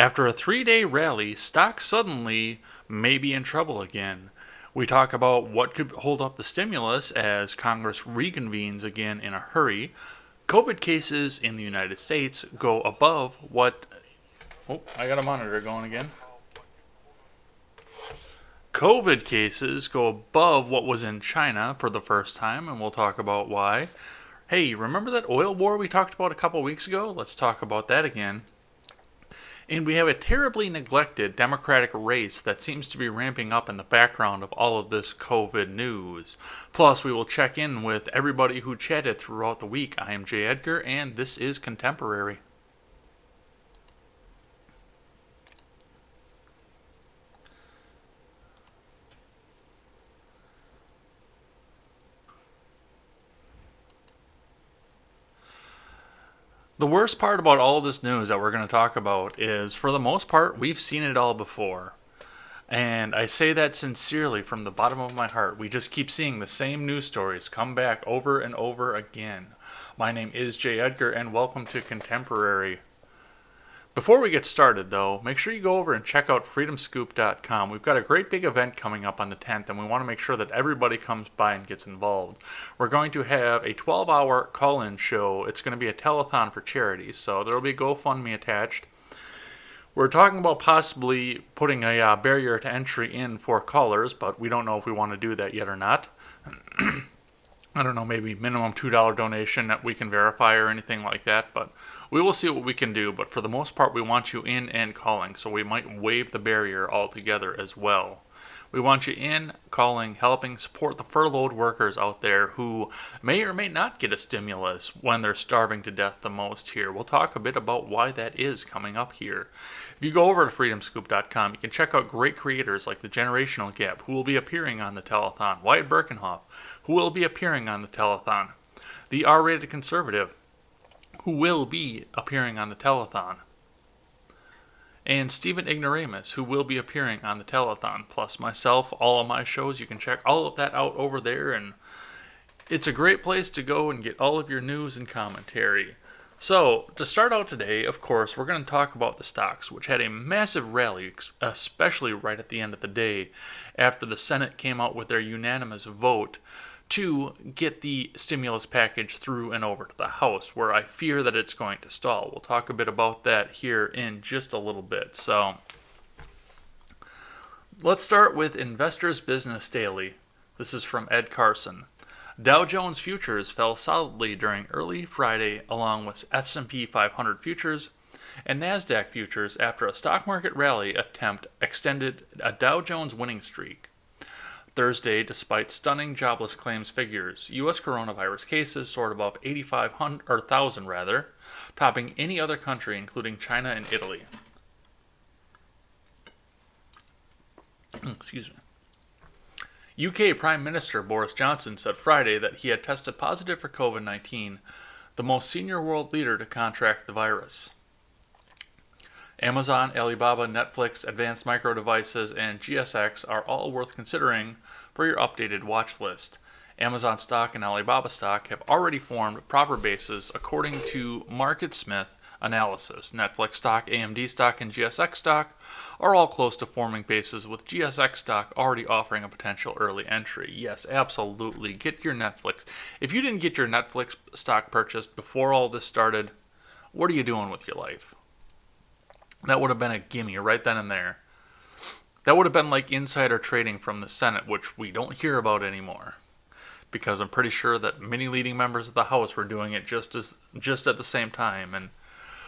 After a 3 day rally, stocks suddenly may be in trouble again. We talk about what could hold up the stimulus as Congress reconvenes again in a hurry. COVID cases in the United States go above what. Oh, I got a monitor going again. COVID cases go above what was in China for the first time, and we'll talk about why. Hey, remember that oil war we talked about a couple weeks ago? Let's talk about that again. And we have a terribly neglected Democratic race that seems to be ramping up in the background of all of this COVID news. Plus, we will check in with everybody who chatted throughout the week. I am Jay Edgar, and this is Contemporary. The worst part about all this news that we're going to talk about is, for the most part, we've seen it all before. And I say that sincerely from the bottom of my heart. We just keep seeing the same news stories come back over and over again. My name is Jay Edgar, and welcome to Contemporary. Before we get started, though, make sure you go over and check out freedomscoop.com. We've got a great big event coming up on the 10th, and we want to make sure that everybody comes by and gets involved. We're going to have a 12-hour call-in show. It's going to be a telethon for charities, so there will be a GoFundMe attached. We're talking about possibly putting a barrier to entry in for callers, but we don't know if we want to do that yet or not. I don't know, maybe minimum $2 donation that we can verify or anything like that, but we will see what we can do. But for the most part, we want you in and calling, so we might waive the barrier altogether as well. We want you in, calling, helping support the furloughed workers out there who may or may not get a stimulus when they're starving to death the most here. We'll talk a bit about why that is coming up here. If you go over to freedomscoop.com, you can check out great creators like The Generational Gap, who will be appearing on the telethon, Wyatt Birkenhoff, who will be appearing on the telethon, The R-Rated Conservative, who will be appearing on the telethon, and Stephen Ignoramus, who will be appearing on the telethon, plus myself, all of my shows. You can check all of that out over there, and it's a great place to go and get all of your news and commentary. So, to start out today, of course, we're going to talk about the stocks, which had a massive rally, especially right at the end of the day, after the Senate came out with their unanimous vote to get the stimulus package through and over to the House, where I fear that it's going to stall. We'll talk a bit about that here in just a little bit. So, let's start with Investors Business Daily. This is from Ed Carson. Dow Jones futures fell solidly during early Friday, along with S&P 500 futures and NASDAQ futures after a stock market rally attempt extended a Dow Jones winning streak. Thursday, despite stunning jobless claims figures, U.S. coronavirus cases soared above 8,500, topping any other country, including China and Italy. Excuse me. UK Prime Minister Boris Johnson said Friday that he had tested positive for COVID-19, the most senior world leader to contract the virus. Amazon, Alibaba, Netflix, Advanced Micro Devices, and GSX are all worth considering for your updated watch list. Amazon stock and Alibaba stock have already formed proper bases according to MarketSmith analysis. Netflix stock, AMD stock, and GSX stock are all close to forming bases, with GSX stock already offering a potential early entry. Yes, absolutely. Get your Netflix. If you didn't get your Netflix stock purchased before all this started, what are you doing with your life? That would have been a gimme right then and there. That would have been like insider trading from the Senate, which we don't hear about anymore. Because I'm pretty sure that many leading members of the House were doing it just at the same time. And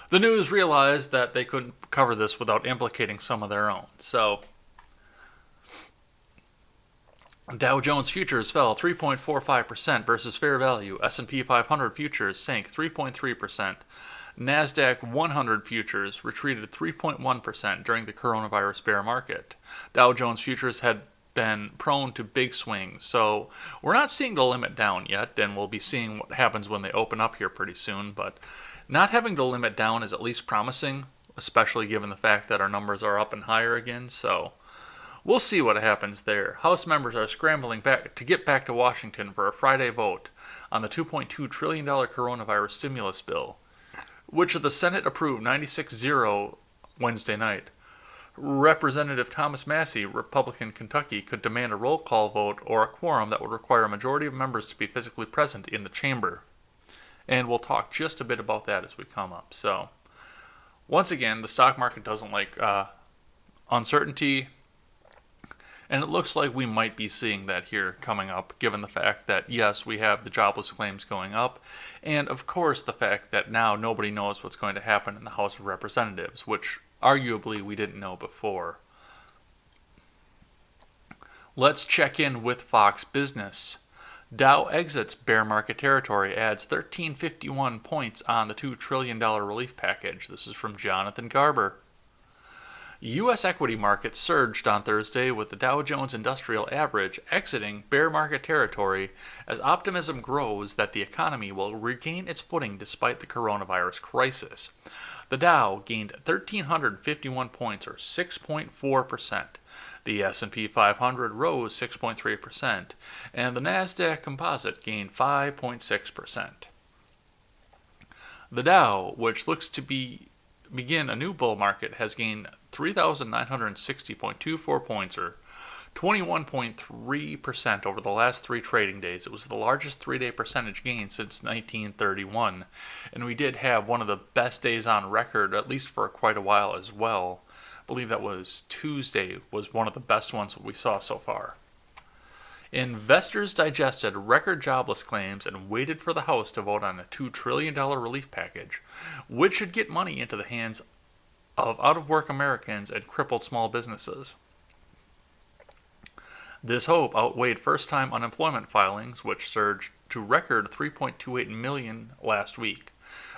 the news realized that they couldn't cover this without implicating some of their own. So, Dow Jones futures fell 3.45% versus fair value. S&P 500 futures sank 3.3%. NASDAQ 100 futures retreated 3.1% during the coronavirus bear market. Dow Jones futures had been prone to big swings, so we're not seeing the limit down yet, and we'll be seeing what happens when they open up here pretty soon, but not having the limit down is at least promising, especially given the fact that our numbers are up and higher again, so we'll see what happens there. House members are scrambling back to get back to Washington for a Friday vote on the $2.2 trillion coronavirus stimulus bill, which the Senate approved 96-0 Wednesday night. Representative Thomas Massey, Republican Kentucky, could demand a roll call vote or a quorum that would require a majority of members to be physically present in the chamber. And we'll talk just a bit about that as we come up. So, once again, the stock market doesn't like uncertainty, and it looks like we might be seeing that here coming up, given the fact that, yes, we have the jobless claims going up, and of course the fact that now nobody knows what's going to happen in the House of Representatives, which arguably we didn't know before. Let's check in with Fox Business. Dow exits bear market territory, adds 1351 points on the $2 trillion relief package. This is from Jonathan Garber. U.S. equity markets surged on Thursday with the Dow Jones Industrial Average exiting bear market territory as optimism grows that the economy will regain its footing despite the coronavirus crisis. The Dow gained 1,351 points, or 6.4%. The S&P 500 rose 6.3%, and the Nasdaq Composite gained 5.6%. The Dow, which looks to begin a new bull market, has gained 3,960.24 points, or 21.3% over the last 3 trading days. It was the largest 3-day percentage gain since 1931, and we did have one of the best days on record, at least for quite a while as well. I believe that was Tuesday, was one of the best ones that we saw so far. Investors digested record jobless claims and waited for the House to vote on a $2 trillion relief package, which should get money into the hands of out-of-work Americans and crippled small businesses. This hope outweighed first-time unemployment filings, which surged to record 3.28 million last week,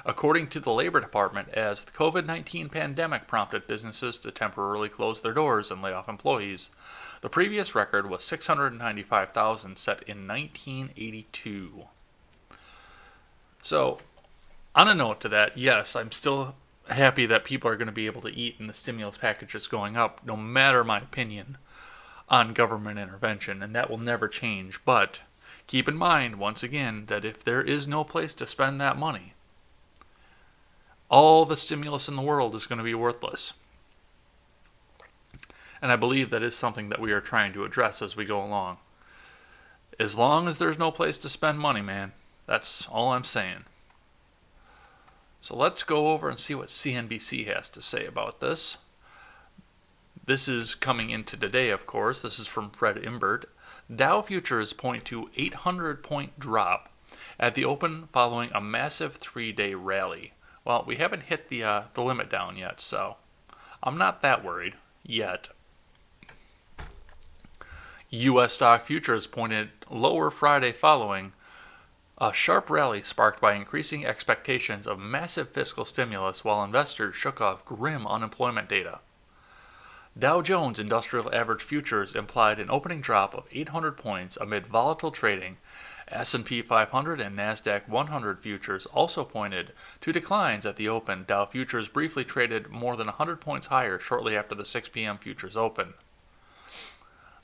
according to the Labor Department, as the COVID-19 pandemic prompted businesses to temporarily close their doors and lay off employees. The previous record was 695,000, set in 1982. So, on a note to that, yes, I'm still happy that people are going to be able to eat and the stimulus package is going up, no matter my opinion on government intervention, and that will never change. But keep in mind, once again, that if there is no place to spend that money, all the stimulus in the world is going to be worthless. And I believe that is something that we are trying to address as we go along. As long as there's no place to spend money, man, that's all I'm saying. So let's go over and see what CNBC has to say about this. This is coming into today, of course. This is from Fred Imbert. Dow futures point to 800-point drop at the open following a massive 3-day rally. Well, we haven't hit the limit down yet, so I'm not that worried yet. U.S. stock futures pointed lower Friday following a sharp rally sparked by increasing expectations of massive fiscal stimulus while investors shook off grim unemployment data. Dow Jones Industrial Average futures implied an opening drop of 800 points amid volatile trading. S&P 500 and Nasdaq 100 futures also pointed to declines at the open. Dow futures briefly traded more than 100 points higher shortly after the 6 p.m. futures open.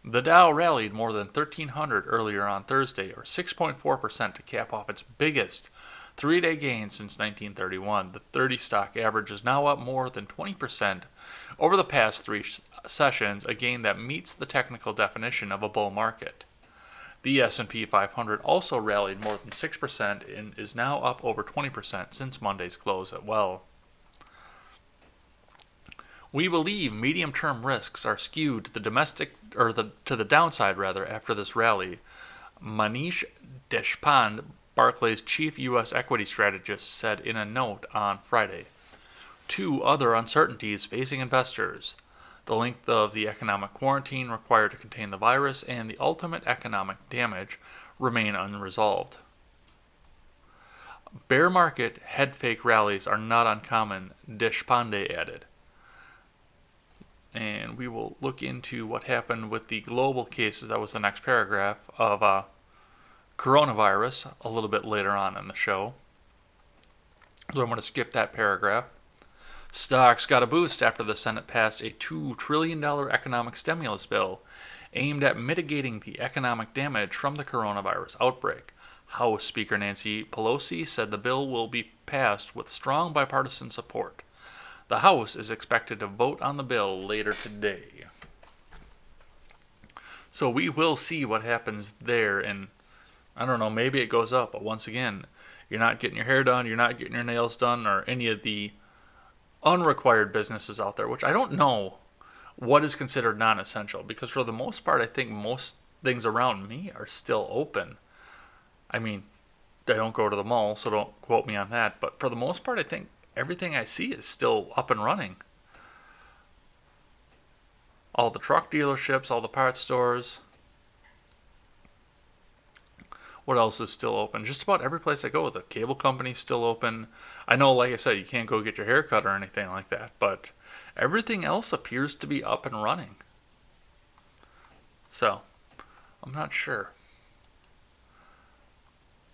The Dow rallied more than 1,300 earlier on Thursday, or 6.4%, to cap off its biggest 3-day gain since 1931. The 30 stock average is now up more than 20% over the past 3 sessions, a gain that meets the technical definition of a bull market. The S&P 500 also rallied more than 6% and is now up over 20% since Monday's close as well. We believe medium-term risks are skewed to the downside after this rally. Manish Deshpande, Barclays' chief U.S. equity strategist, said in a note on Friday. 2 other uncertainties facing investors: the length of the economic quarantine required to contain the virus and the ultimate economic damage remain unresolved. Bear market head-fake rallies are not uncommon, Deshpande added. And we will look into what happened with the global cases, that was the next paragraph, of coronavirus a little bit later on in the show. So I'm going to skip that paragraph. Stocks got a boost after the Senate passed a $2 trillion economic stimulus bill aimed at mitigating the economic damage from the coronavirus outbreak. House Speaker Nancy Pelosi said the bill will be passed with strong bipartisan support. The House is expected to vote on the bill later today. So we will see what happens there, and I don't know, maybe it goes up, but once again, you're not getting your hair done, you're not getting your nails done, or any of the unrequired businesses out there, which I don't know what is considered non-essential, because for the most part, I think most things around me are still open. I mean, I don't go to the mall, so don't quote me on that, but for the most part, I think everything I see is still up and running. All the truck dealerships, all the parts stores. What else is still open? Just about every place I go, the cable company's still open. I know, like I said, you can't go get your hair cut or anything like that, but everything else appears to be up and running. So, I'm not sure.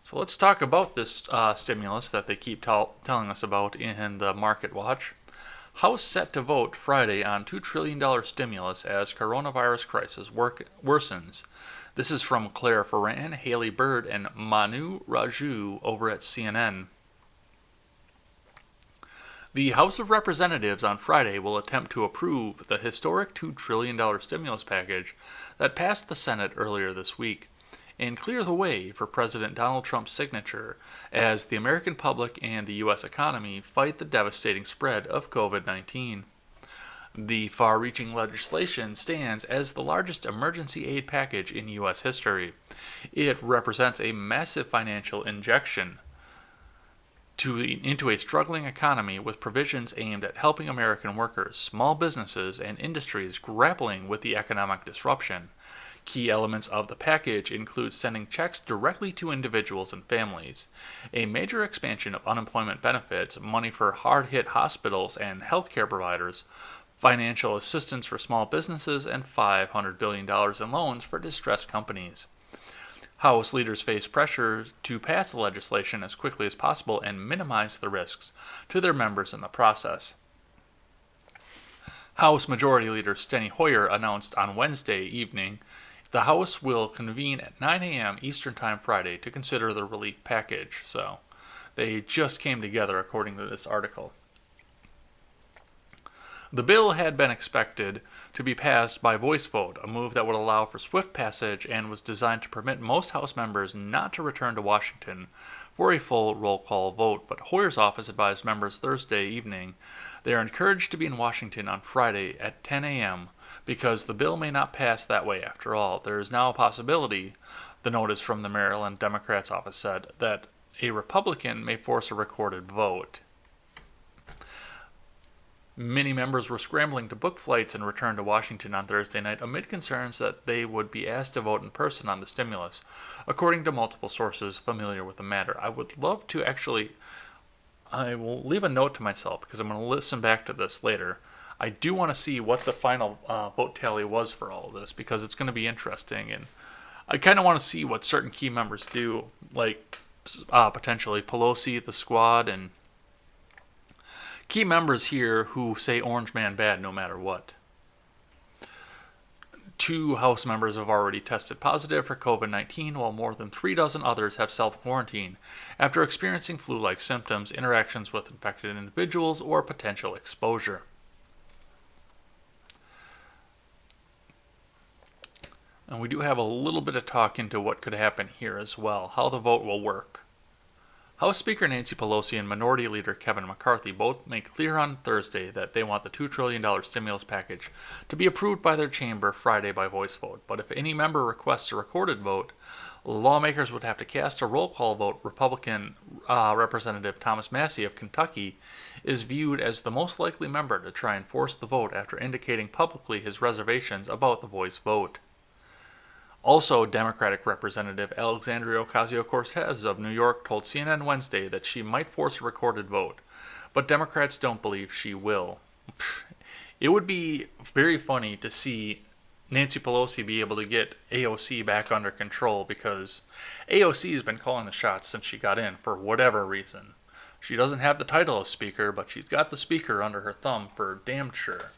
So let's talk about this stimulus that they keep telling us about in the Market Watch. House set to vote Friday on $2 trillion stimulus as coronavirus crisis worsens. This is from Claire Ferran, Haley Bird, and Manu Raju over at CNN. The House of Representatives on Friday will attempt to approve the historic $2 trillion stimulus package that passed the Senate earlier this week and clear the way for President Donald Trump's signature as the American public and the U.S. economy fight the devastating spread of COVID-19. The far-reaching legislation stands as the largest emergency aid package in U.S. history. It represents a massive financial injection into a struggling economy with provisions aimed at helping American workers, small businesses, and industries grappling with the economic disruption. Key elements of the package include sending checks directly to individuals and families, a major expansion of unemployment benefits, money for hard-hit hospitals and healthcare providers, financial assistance for small businesses, and $500 billion in loans for distressed companies. House leaders face pressure to pass the legislation as quickly as possible and minimize the risks to their members in the process. House Majority Leader Steny Hoyer announced on Wednesday evening the House will convene at 9 a.m. Eastern Time Friday to consider the relief package. So they just came together, according to this article. The bill had been expected to be passed by voice vote, a move that would allow for swift passage and was designed to permit most House members not to return to Washington for a full roll call vote. But Hoyer's office advised members Thursday evening they are encouraged to be in Washington on Friday at 10 a.m. because the bill may not pass that way after all. There is now a possibility, the notice from the Maryland Democrats' office said, that a Republican may force a recorded vote. Many members were scrambling to book flights and return to Washington on Thursday night amid concerns that they would be asked to vote in person on the stimulus, according to multiple sources familiar with the matter. I would love to I will leave a note to myself because I'm going to listen back to this later. I do want to see what the final vote tally was for all of this because it's going to be interesting, and I kind of want to see what certain key members do, like potentially Pelosi, the squad, and key members here who say Orange Man bad no matter what. 2 House members have already tested positive for COVID-19, while more than 3 dozen others have self-quarantined after experiencing flu-like symptoms, interactions with infected individuals, or potential exposure. And we do have a little bit of talk into what could happen here as well, how the vote will work. House Speaker Nancy Pelosi and Minority Leader Kevin McCarthy both made clear on Thursday that they want the $2 trillion stimulus package to be approved by their chamber Friday by voice vote. But if any member requests a recorded vote, lawmakers would have to cast a roll call vote. Republican Representative Thomas Massie of Kentucky is viewed as the most likely member to try and force the vote after indicating publicly his reservations about the voice vote. Also, Democratic Representative Alexandria Ocasio-Cortez of New York told CNN Wednesday that she might force a recorded vote, but Democrats don't believe she will. It would be very funny to see Nancy Pelosi be able to get AOC back under control because AOC has been calling the shots since she got in for whatever reason. She doesn't have the title of Speaker, but she's got the Speaker under her thumb for damn sure.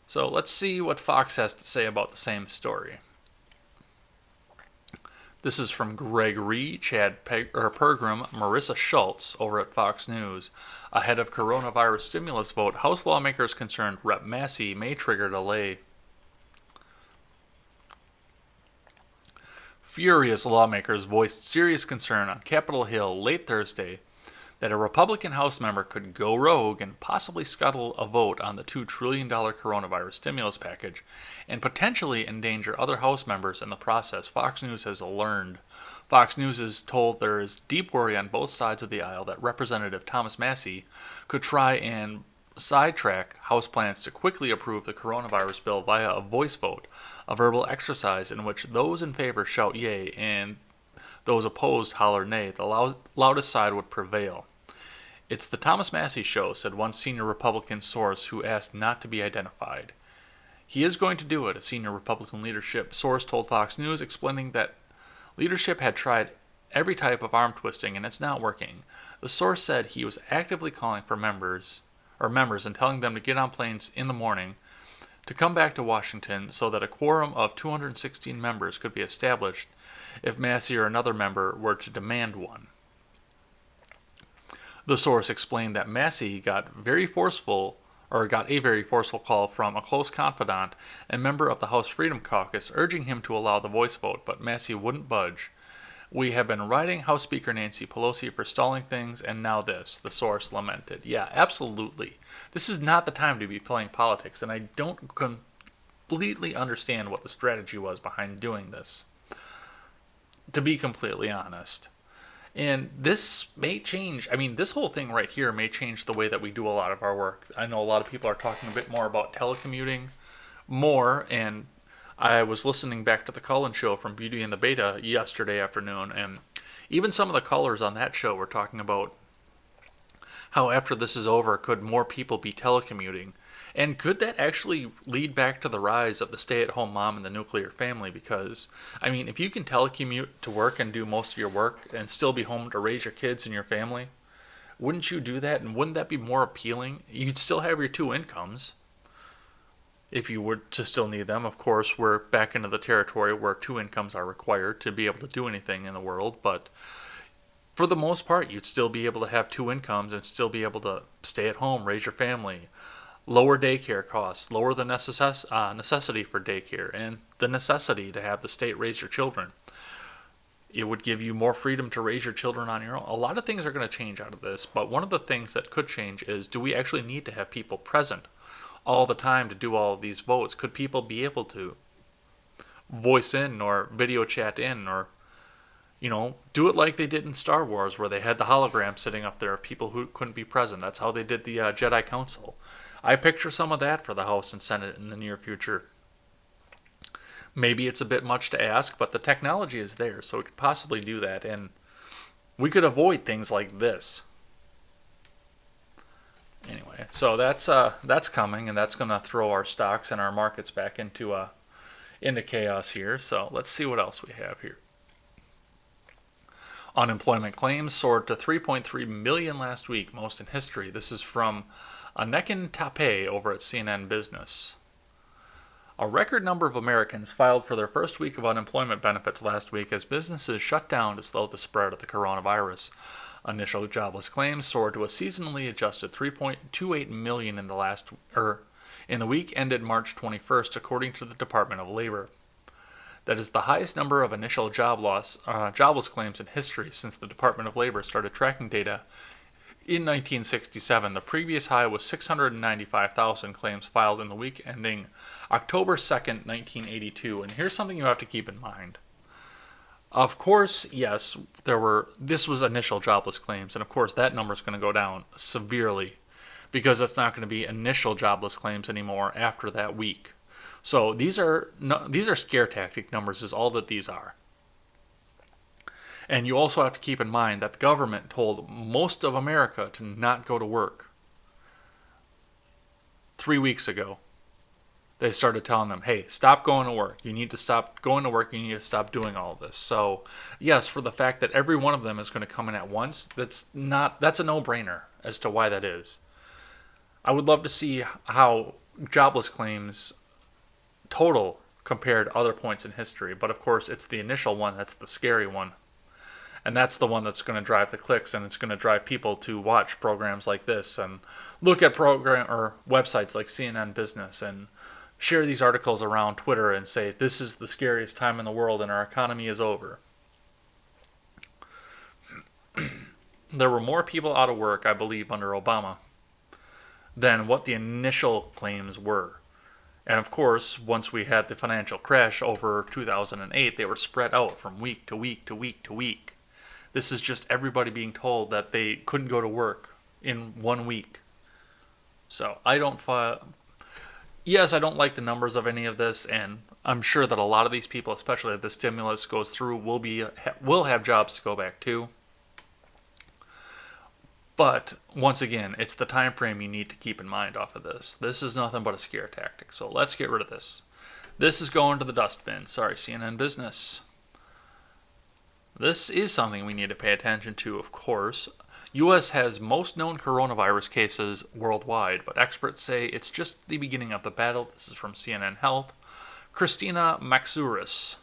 So let's see what Fox has to say about the same story. This is from Greg Ree, Pergram, Marissa Schultz over at Fox News. Ahead of coronavirus stimulus vote, House lawmakers concerned Rep. Massey may trigger delay. Furious lawmakers voiced serious concern on Capitol Hill late Thursday that a Republican House member could go rogue and possibly scuttle a vote on the $2 trillion coronavirus stimulus package and potentially endanger other House members in the process, Fox News has learned. Fox News is told there is deep worry on both sides of the aisle that Representative Thomas Massey could try and sidetrack House plans to quickly approve the coronavirus bill via a voice vote, a verbal exercise in which those in favor shout yay and those opposed holler nay. The loudest side would prevail. It's the Thomas Massey show, said one senior Republican source who asked not to be identified. He is going to do it, a senior Republican leadership source told Fox News, explaining that leadership had tried every type of arm twisting and it's not working. The source said he was actively calling for members and telling them to get on planes in the morning to come back to Washington so that a quorum of 216 members could be established if Massey or another member were to demand one. The source explained that Massey got a very forceful call from a close confidant and member of the House Freedom Caucus urging him to allow the voice vote, but Massey wouldn't budge. We have been writing House Speaker Nancy Pelosi for stalling things, and now this, the source lamented. Yeah, absolutely. This is not the time to be playing politics, and I don't completely understand what the strategy was behind doing this, to be completely honest. And this may change, this whole thing right here may change the way that we do a lot of our work. I know a lot of people are talking a bit more about telecommuting more, and I was listening back to the call-in show from Beauty and the Beta yesterday afternoon, and even some of the callers on that show were talking about how after this is over, could more people be telecommuting? And could that actually lead back to the rise of the stay-at-home mom and the nuclear family? Because, if you can telecommute to work and do most of your work and still be home to raise your kids and your family, wouldn't you do that? And wouldn't that be more appealing? You'd still have your two incomes if you were to still need them. Of course, we're back into the territory where two incomes are required to be able to do anything in the world, but for the most part, you'd still be able to have two incomes and still be able to stay at home, raise your family, lower daycare costs, lower the necessity for daycare, and the necessity to have the state raise your children. It would give you more freedom to raise your children on your own. A lot of things are going to change out of this, but one of the things that could change is, do we actually need to have people present all the time to do all of these votes? Could people be able to voice in or video chat in or, do it like they did in Star Wars, where they had the hologram sitting up there of people who couldn't be present? That's how they did the Jedi Council. I picture some of that for the House and Senate in the near future. Maybe it's a bit much to ask, but the technology is there, so we could possibly do that, and we could avoid things like this. Anyway, so that's coming, and that's going to throw our stocks and our markets back into chaos here. So let's see what else we have here. Unemployment claims soared to 3.3 million last week, most in history. This is from Anekin Tape over at CNN Business. A record number of Americans filed for their first week of unemployment benefits last week as businesses shut down to slow the spread of the coronavirus. Initial jobless claims soared to a seasonally adjusted 3.28 million in the week ended March 21st, according to the Department of Labor. That is the highest number of initial jobless claims in history since the Department of Labor started tracking data in 1967. The previous high was 695,000 claims filed in the week ending October 2nd, 1982. And here's something you have to keep in mind. Of course, yes, this was initial jobless claims, and of course that number is going to go down severely because it's not going to be initial jobless claims anymore after that week. So these are scare tactic numbers is all that these are. And you also have to keep in mind that the government told most of America to not go to work. 3 weeks ago, they started telling them, hey, stop going to work. You need to stop going to work. You need to stop doing all of this. So, yes, for the fact that every one of them is going to come in at once, that's a no-brainer as to why that is. I would love to see how jobless claims total compared to other points in history. But of course, it's the initial one that's the scary one. And that's the one that's going to drive the clicks, and it's going to drive people to watch programs like this and look at program or websites like CNN Business and share these articles around Twitter and say this is the scariest time in the world and our economy is over. There were more people out of work, I believe, under Obama than what the initial claims were. And of course, once we had the financial crash over 2008, they were spread out from week to week to week to week. This is just everybody being told that they couldn't go to work in 1 week. So I don't like the numbers of any of this, and I'm sure that a lot of these people, especially if the stimulus goes through, will have jobs to go back to. But once again, it's the time frame you need to keep in mind off of this. This is nothing but a scare tactic. So let's get rid of this. This is going to the dustbin. Sorry, CNN Business. This is something we need to pay attention to, of course. U.S. has most known coronavirus cases worldwide, but experts say it's just the beginning of the battle. This is from CNN Health. Christina Maxouris.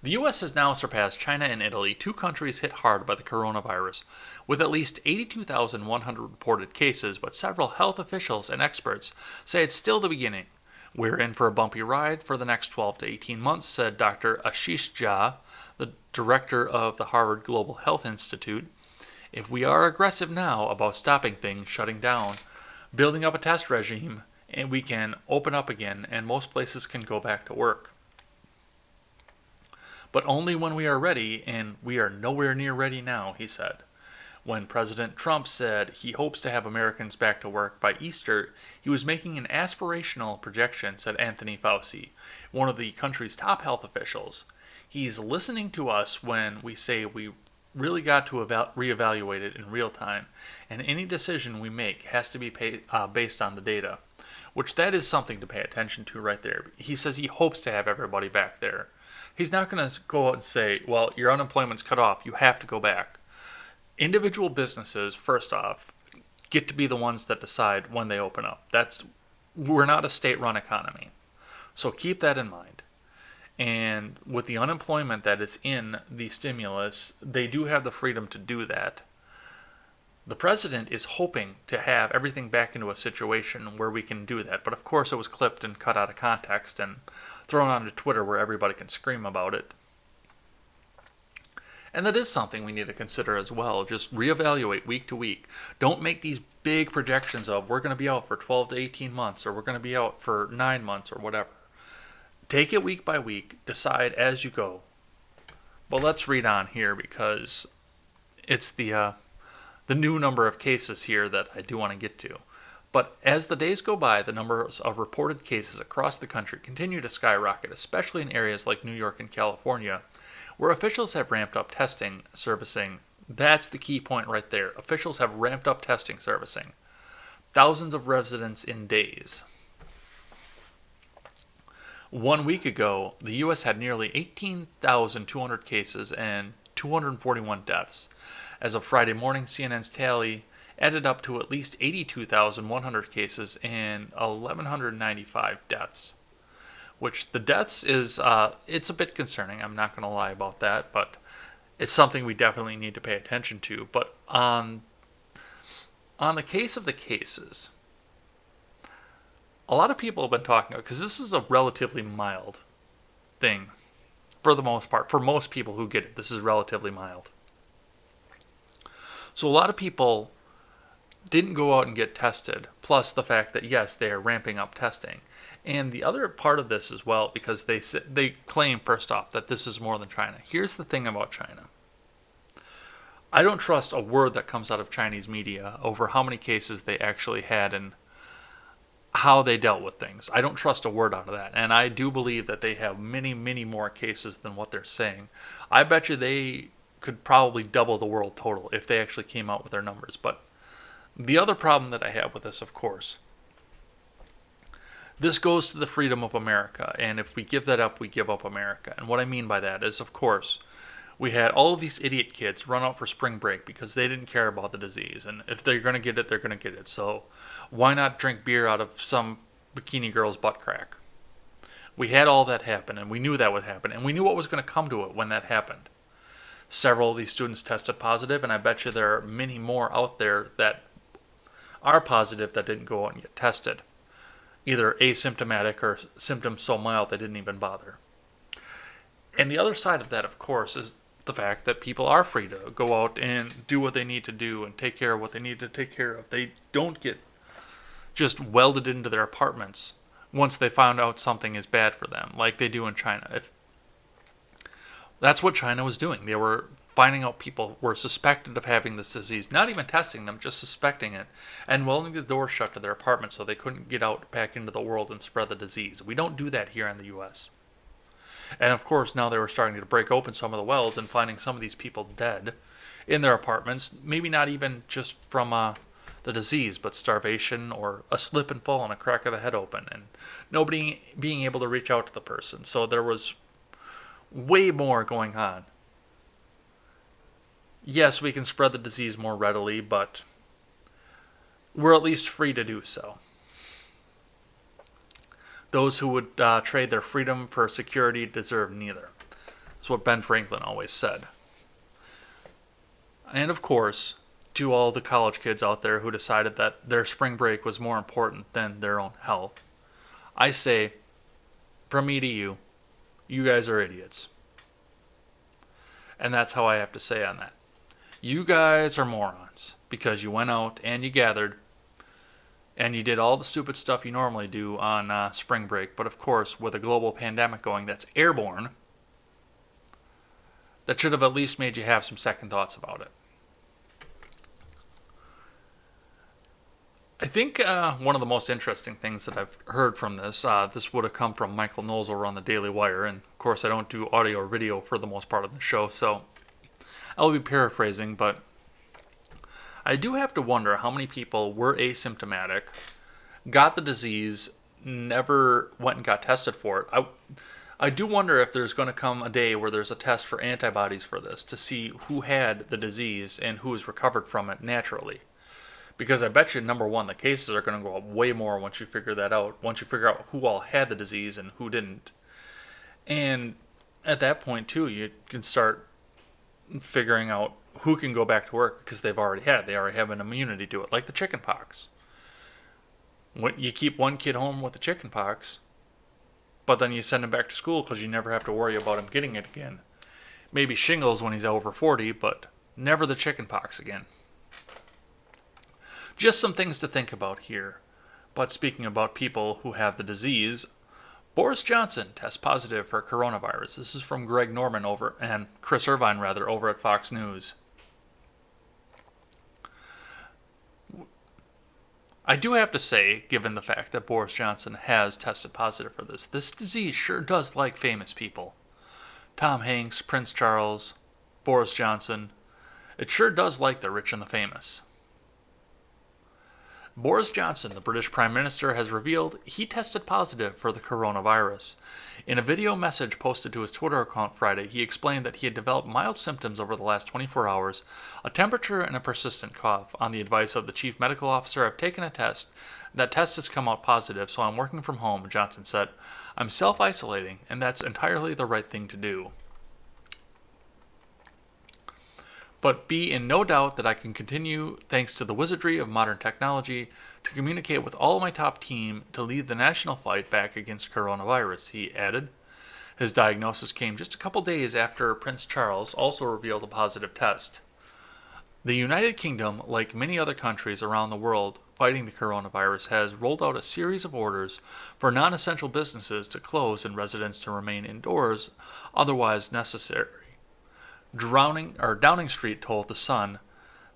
The U.S. has now surpassed China and Italy, two countries hit hard by the coronavirus, with at least 82,100 reported cases, but several health officials and experts say it's still the beginning. We're in for a bumpy ride for the next 12 to 18 months, said Dr. Ashish Jha, the director of the Harvard Global Health Institute. If we are aggressive now about stopping things, shutting down, building up a test regime, and we can open up again and most places can go back to work. But only when we are ready, and we are nowhere near ready now, he said. When President Trump said he hopes to have Americans back to work by Easter, he was making an aspirational projection, said Anthony Fauci, one of the country's top health officials. He's listening to us when we say we really got to reevaluate it in real time, and any decision we make has to be based on the data, which that is something to pay attention to right there. He says he hopes to have everybody back there. He's not going to go out and say, well, your unemployment's cut off, you have to go back. Individual businesses, first off, get to be the ones that decide when they open up. We're not a state-run economy. So keep that in mind. And with the unemployment that is in the stimulus, they do have the freedom to do that. The president is hoping to have everything back into a situation where we can do that. But of course it was clipped and cut out of context and thrown onto Twitter where everybody can scream about it. And that is something we need to consider as well. Just reevaluate week to week. Don't make these big projections of we're going to be out for 12 to 18 months or we're going to be out for 9 months or whatever. Take it week by week. Decide as you go. But let's read on here because it's the new number of cases here that I do want to get to. But as the days go by, the numbers of reported cases across the country continue to skyrocket, especially in areas like New York and California, where officials have ramped up testing servicing. That's the key point right there. Officials have ramped up testing servicing. Thousands of residents in days. 1 week ago, the U.S. had nearly 18,200 cases and 241 deaths. As of Friday morning, CNN's tally added up to at least 82,100 cases and 1,195 deaths. Which the deaths is, it's a bit concerning. I'm not going to lie about that, but it's something we definitely need to pay attention to. But on the case of the cases, a lot of people have been talking about, because this is a relatively mild thing for the most part. For most people who get it, this is relatively mild. So a lot of people didn't go out and get tested, plus the fact that, yes, they are ramping up testing. And the other part of this as well, because they claim, first off, that this is more than China. Here's the thing about China. I don't trust a word that comes out of Chinese media over how many cases they actually had and how they dealt with things. I don't trust a word out of that. And I do believe that they have many, many more cases than what they're saying. I bet you they could probably double the world total if they actually came out with their numbers. But the other problem that I have with this, of course, this goes to the freedom of America, and if we give that up, we give up America. And what I mean by that is, of course, we had all of these idiot kids run out for spring break because they didn't care about the disease. And if they're going to get it, they're going to get it. So why not drink beer out of some bikini girl's butt crack. We had all that happen, and we knew that would happen, and we knew what was going to come to it when that happened. Several of these students tested positive, and I bet you there are many more out there that are positive that didn't go out and get tested. Either asymptomatic or symptoms so mild they didn't even bother. And the other side of that, of course, is the fact that people are free to go out and do what they need to do and take care of what they need to take care of. They don't get just welded into their apartments once they found out something is bad for them, like they do in China. That's what China was doing. They were finding out people were suspected of having this disease, not even testing them, just suspecting it, and welding the door shut to their apartment so they couldn't get out back into the world and spread the disease. We don't do that here in the U.S. And of course, now they were starting to break open some of the welds and finding some of these people dead in their apartments, maybe not even just from the disease, but starvation or a slip and fall and a crack of the head open, and nobody being able to reach out to the person. So there was way more going on. Yes, we can spread the disease more readily, but we're at least free to do so. Those who would trade their freedom for security deserve neither. That's what Ben Franklin always said. And of course, to all the college kids out there who decided that their spring break was more important than their own health, I say, from me to you, you guys are idiots. And that's how I have to say on that. You guys are morons because you went out and you gathered and you did all the stupid stuff you normally do on spring break. But of course, with a global pandemic going that's airborne, that should have at least made you have some second thoughts about it. I think one of the most interesting things that I've heard from this would have come from Michael Knowles over on the Daily Wire. And of course, I don't do audio or video for the most part of the show, so I'll be paraphrasing, but I do have to wonder how many people were asymptomatic, got the disease, never went and got tested for it. I do wonder if there's going to come a day where there's a test for antibodies for this to see who had the disease and who has recovered from it naturally. Because I bet you, number one, the cases are going to go up way more once you figure that out, once you figure out who all had the disease and who didn't. And at that point, too, you can start figuring out who can go back to work because they've already had it. They already have an immunity to it, like the chicken pox. When you keep one kid home with the chicken pox, but then you send him back to school because you never have to worry about him getting it again. Maybe shingles when he's over 40, but never the chicken pox again. Just some things to think about here. But speaking about people who have the disease, Boris Johnson tests positive for coronavirus. This is from Greg Norman and Chris Irvine over at Fox News. I do have to say, given the fact that Boris Johnson has tested positive for this disease sure does like famous people. Tom Hanks, Prince Charles, Boris Johnson. It sure does like the rich and the famous. Boris Johnson, the British Prime Minister, has revealed he tested positive for the coronavirus. In a video message posted to his Twitter account Friday, he explained that he had developed mild symptoms over the last 24 hours, a temperature and a persistent cough. On the advice of the chief medical officer, I've taken a test. That test has come out positive, so I'm working from home, Johnson said. I'm self-isolating, and that's entirely the right thing to do. But be in no doubt that I can continue, thanks to the wizardry of modern technology, to communicate with all of my top team to lead the national fight back against coronavirus, he added. His diagnosis came just a couple days after Prince Charles also revealed a positive test. The United Kingdom, like many other countries around the world fighting the coronavirus, has rolled out a series of orders for non-essential businesses to close and residents to remain indoors, otherwise necessary. Downing Street told The Sun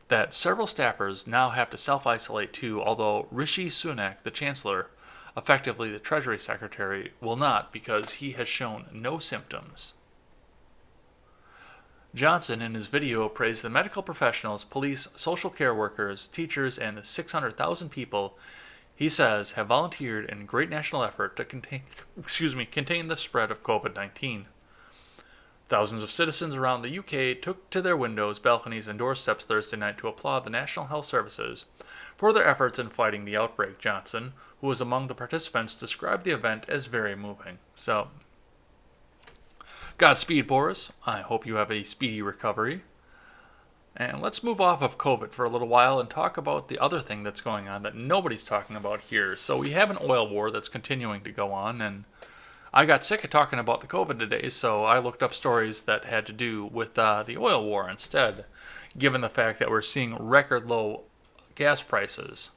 that several staffers now have to self-isolate too, although Rishi Sunak, the Chancellor, effectively the Treasury Secretary, will not because he has shown no symptoms. Johnson, in his video, praised the medical professionals, police, social care workers, teachers, and the 600,000 people he says have volunteered in great national effort to contain the spread of COVID-19. Thousands of citizens around the UK took to their windows, balconies, and doorsteps Thursday night to applaud the National Health Services for their efforts in fighting the outbreak. Johnson, who was among the participants, described the event as very moving. So, Godspeed, Boris. I hope you have a speedy recovery. And let's move off of COVID for a little while and talk about the other thing that's going on that nobody's talking about here. So we have an oil war that's continuing to go on, and I got sick of talking about the COVID today, so I looked up stories that had to do with the oil war instead, given the fact that we're seeing record low gas prices.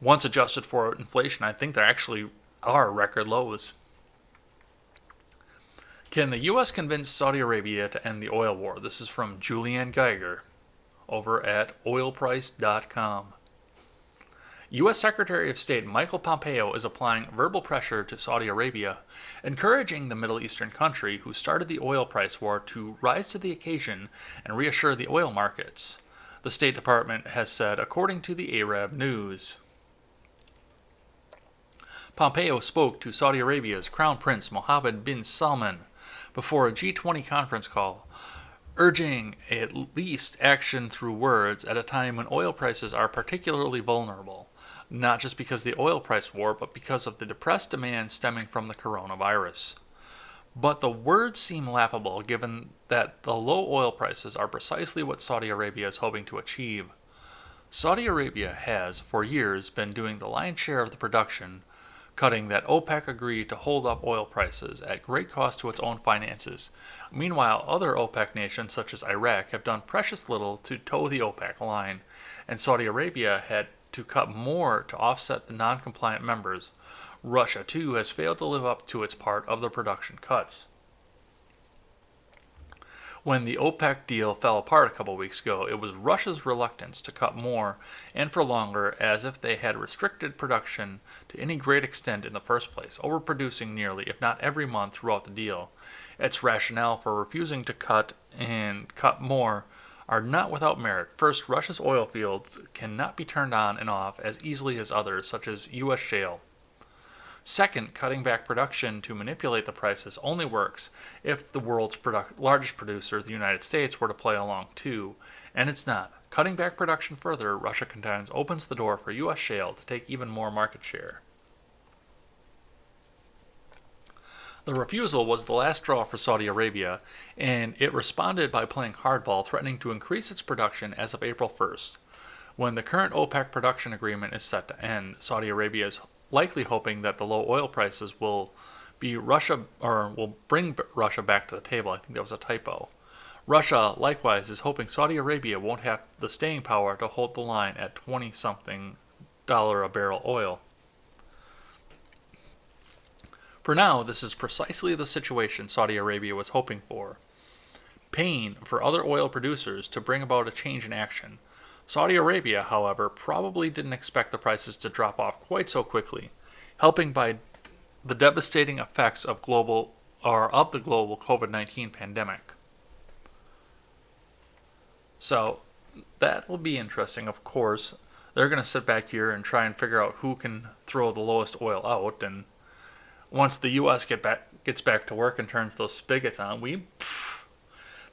Once adjusted for inflation, I think there actually are record lows. Can the U.S. convince Saudi Arabia to end the oil war? This is from Julianne Geiger over at oilprice.com. U.S. Secretary of State Michael Pompeo is applying verbal pressure to Saudi Arabia, encouraging the Middle Eastern country who started the oil price war to rise to the occasion and reassure the oil markets, the State Department has said, according to the Arab News. Pompeo spoke to Saudi Arabia's Crown Prince Mohammed bin Salman before a G20 conference call, urging at least action through words at a time when oil prices are particularly vulnerable, not just because of the oil price war, but because of the depressed demand stemming from the coronavirus. But the words seem laughable given that the low oil prices are precisely what Saudi Arabia is hoping to achieve. Saudi Arabia has, for years, been doing the lion's share of the production cutting that OPEC agreed to hold up oil prices at great cost to its own finances. Meanwhile, other OPEC nations such as Iraq have done precious little to toe the OPEC line, and Saudi Arabia had to cut more to offset the non-compliant members. Russia, too, has failed to live up to its part of the production cuts. When the OPEC deal fell apart a couple weeks ago, it was Russia's reluctance to cut more and for longer, as if they had restricted production to any great extent in the first place, overproducing nearly, if not every month throughout the deal. Its rationale for refusing to cut and cut more are not without merit. First, Russia's oil fields cannot be turned on and off as easily as others, such as U.S. shale. Second, cutting back production to manipulate the prices only works if the world's largest producer, the United States, were to play along too, and it's not. Cutting back production further, Russia contends, opens the door for U.S. shale to take even more market share. The refusal was the last straw for Saudi Arabia, and it responded by playing hardball, threatening to increase its production as of April 1st. When the current OPEC production agreement is set to end, Saudi Arabia is likely hoping that the low oil prices will bring Russia back to the table. I think that was a typo. Russia, likewise, is hoping Saudi Arabia won't have the staying power to hold the line at $20-something a barrel oil. For now, this is precisely the situation Saudi Arabia was hoping for, paying for other oil producers to bring about a change in action. Saudi Arabia, however, probably didn't expect the prices to drop off quite so quickly, helping by the devastating effects of the global COVID-19 pandemic. So that will be interesting. Of course, they're going to sit back here and try and figure out who can throw the lowest oil out. And once the U.S. gets back to work and turns those spigots on,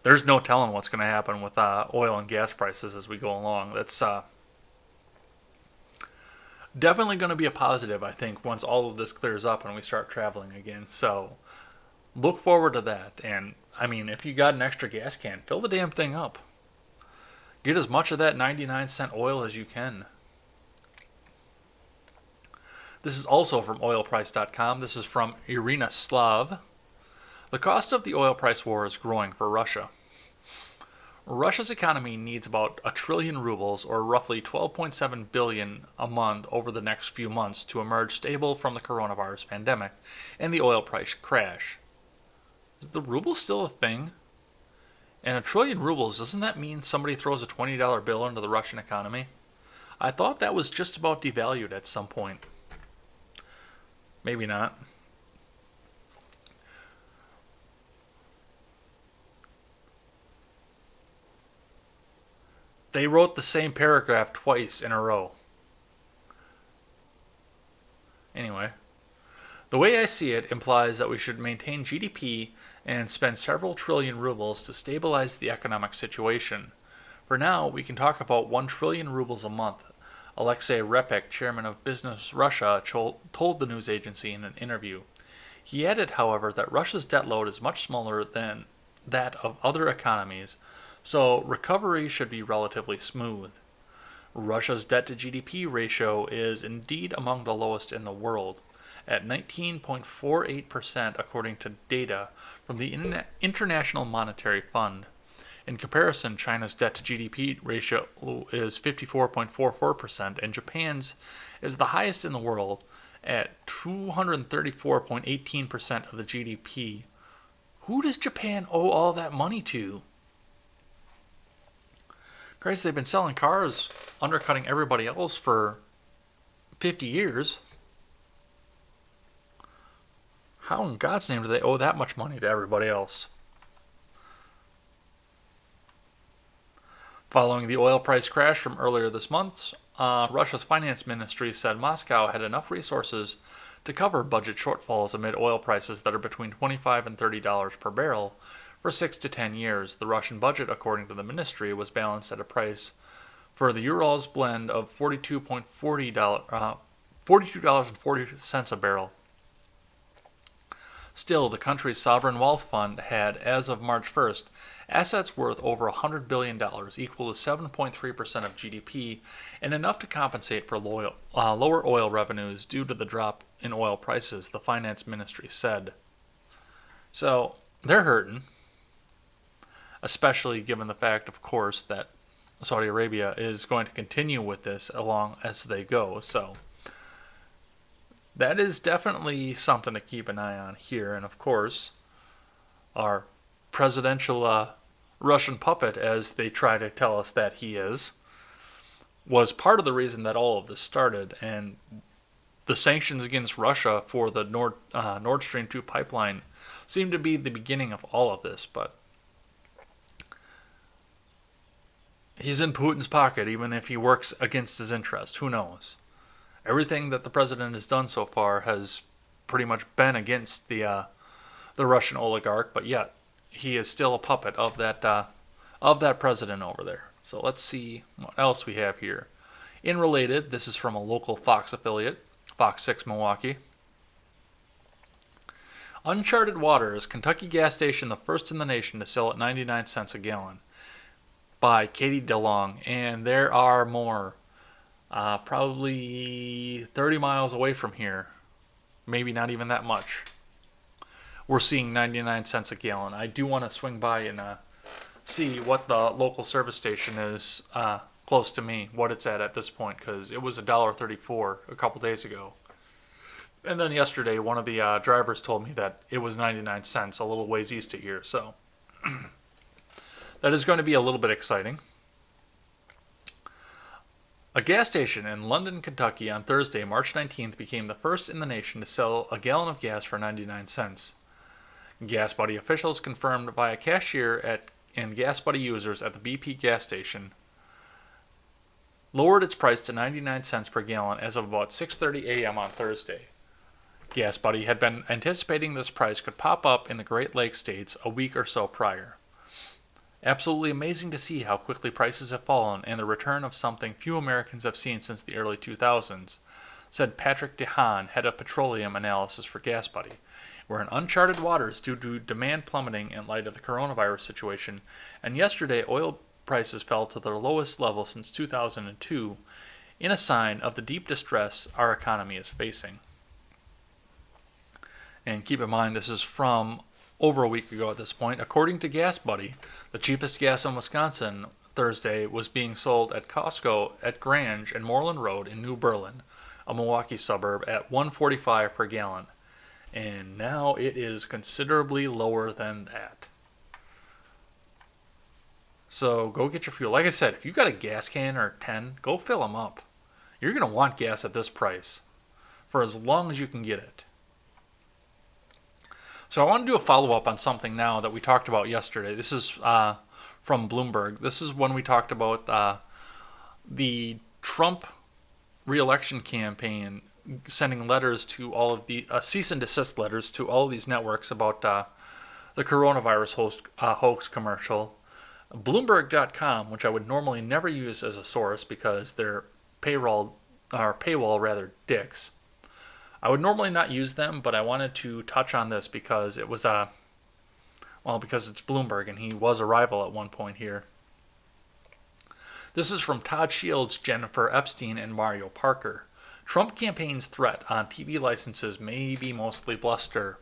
there's no telling what's going to happen with oil and gas prices as we go along. That's definitely going to be a positive, I think, once all of this clears up and we start traveling again. So look forward to that. And, I mean, if you got an extra gas can, fill the damn thing up. Get as much of that 99-cent oil as you can. This is also from oilprice.com. This is from Irina Slav. The cost of the oil price war is growing for Russia. Russia's economy needs about 1 trillion rubles, or roughly 12.7 billion a month over the next few months, to emerge stable from the coronavirus pandemic and the oil price crash. Is the ruble still a thing? And 1 trillion rubles, doesn't that mean somebody throws a $20 bill into the Russian economy? I thought that was just about devalued at some point. Maybe not. They wrote the same paragraph twice in a row. Anyway, The way I see it implies that we should maintain GDP and spend several trillion rubles to stabilize the economic situation. For now, we can talk about 1 trillion rubles a month, Alexei Repik, chairman of Business Russia, told the news agency in an interview. He added, however, that Russia's debt load is much smaller than that of other economies, so recovery should be relatively smooth. Russia's debt to GDP ratio is indeed among the lowest in the world, at 19.48% according to data from the International Monetary Fund. In comparison, China's debt to GDP ratio is 54.44%, and Japan's is the highest in the world at 234.18% of the GDP. Who does Japan owe all that money to? Christ, they've been selling cars, undercutting everybody else for 50 years. How in God's name do they owe that much money to everybody else? Following the oil price crash from earlier this month, Russia's finance ministry said Moscow had enough resources to cover budget shortfalls amid oil prices that are between $25 and $30 per barrel for 6 to 10 years. The Russian budget, according to the ministry, was balanced at a price for the Urals blend of $42.40 a barrel. Still, the country's sovereign wealth fund had, as of March 1st, assets worth over $100 billion, equal to 7.3% of GDP, and enough to compensate for lower oil revenues due to the drop in oil prices, the finance ministry said. So, they're hurting, especially given the fact, of course, that Saudi Arabia is going to continue with this along as they go. So, that is definitely something to keep an eye on here. And of course, our presidential Russian puppet, as they try to tell us that he is, was part of the reason that all of this started. And the sanctions against Russia for the Nord Stream 2 pipeline seem to be the beginning of all of this. But he's in Putin's pocket, even if he works against his interest. Who knows? Everything that the president has done so far has pretty much been against the Russian oligarch, but yet he is still a puppet of that president over there. So let's see what else we have here. In related, this is from a local Fox affiliate, Fox 6 Milwaukee. Uncharted waters, Kentucky gas station the first in the nation to sell at 99 cents a gallon, by Katie DeLong, and there are more. Probably 30 miles away from here, maybe not even that much, we're seeing 99 cents a gallon. I do want to swing by and see what the local service station is close to me, what it's at this point, because it was $1.34 a couple days ago. And then yesterday, one of the drivers told me that it was 99 cents a little ways east of here, so that is going to be a little bit exciting. A gas station in London, Kentucky on Thursday, March 19th became the first in the nation to sell a gallon of gas for 99 cents. Gas Buddy officials confirmed by a cashier and Gas Buddy users at the BP gas station lowered its price to 99 cents per gallon as of about 6:30 a.m. on Thursday. Gas Buddy had been anticipating this price could pop up in the Great Lakes states a week or so prior. Absolutely amazing to see how quickly prices have fallen and the return of something few Americans have seen since the early 2000s, said Patrick DeHaan, head of petroleum analysis for Gas Buddy. We're in uncharted waters due to demand plummeting in light of the coronavirus situation, and yesterday oil prices fell to their lowest level since 2002, in a sign of the deep distress our economy is facing. And keep in mind, this is from over a week ago at this point. According to Gas Buddy, the cheapest gas in Wisconsin Thursday was being sold at Costco at Grange and Moreland Road in New Berlin, a Milwaukee suburb, at $1.45 per gallon. And now it is considerably lower than that. So go get your fuel. Like I said, if you got a gas can or 10, go fill them up. You're going to want gas at this price for as long as you can get it. So I want to do a follow-up on something now that we talked about yesterday. This is from Bloomberg. This is when we talked about the Trump re-election campaign sending letters to all of the cease and desist letters to all of these networks about the coronavirus hoax commercial. Bloomberg.com, which I would normally never use as a source because they're paywall rather dicks. I would normally not use them, but I wanted to touch on this because it was because it's Bloomberg and he was a rival at one point here. This is from Todd Shields, Jennifer Epstein, and Mario Parker. Trump campaign's threat on TV licenses may be mostly bluster.